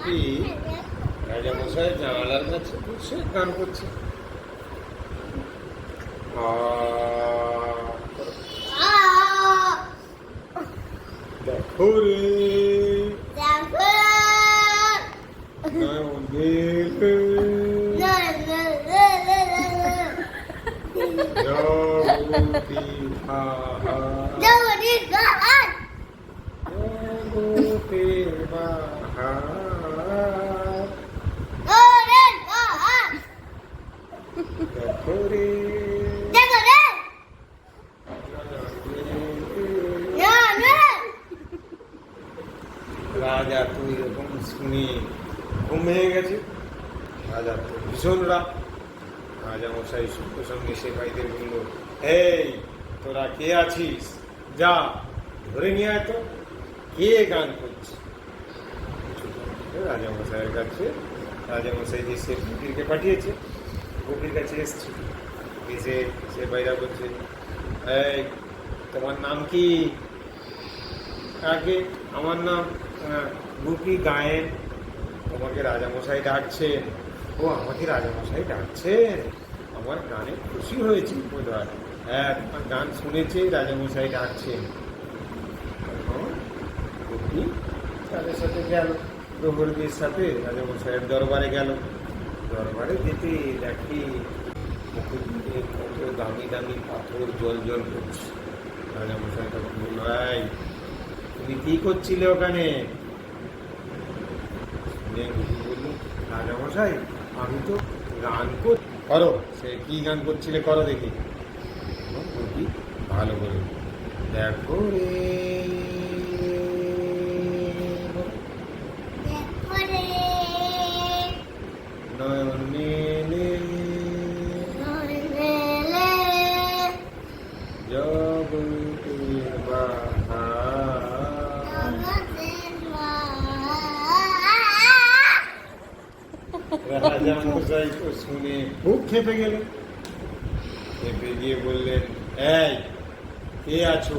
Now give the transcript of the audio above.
বুকি রাজামশাই জানালার কাছে বসে গান করছে। দেখো রে রাজা তো এরকম শুনে ঘুম ভেঙে গেছে। রাজা তো ভীষণ রাগ। রাজামশাই সঙ্গে সঙ্গে সেপাইদের বলল, এই তোরা কে আছিস, যা ধরে নিয়ে আয় তো, কে গান করছে। রাজামশাইয়ের কাছে রাজামশাই যে সে ফকিরকে পাঠিয়েছে, ফকির কাছে এসছে। এসে সেপাইরা বলছে, এই তোমার নাম কি? আগে আমার নাম গুপি গায়েন। তোমাকে রাজামশাই ডাকছেন। ও আমাকে রাজামশাই ডাকছেন, আমার গানে খুশি হয়েছি বোধ হয়। হ্যাঁ, তোমার গান শুনেছে, রাজামশাই ডাকছেন। গুপি তাদের সাথে গেল, প্রহরীদের সাথে রাজামশাইয়ের দরবারে গেল। দরবারে যেতে দেখি মুখে কত দামি দামি পাথর জল জল করছে। রাজামশাই তখন বলল, এই তুমি কি করছিলে ওখানে? বলল, রাজামশাই আমি তো গান করো। সে কি গান করছিলে, করো দেখি। ভালো করে দেখো রে নয়ন মেলে জগতের বাহার। রাজামশাই তো শুনে খুব খেপে গেলেন। খেপে গিয়ে বললেন, এই কে আছো?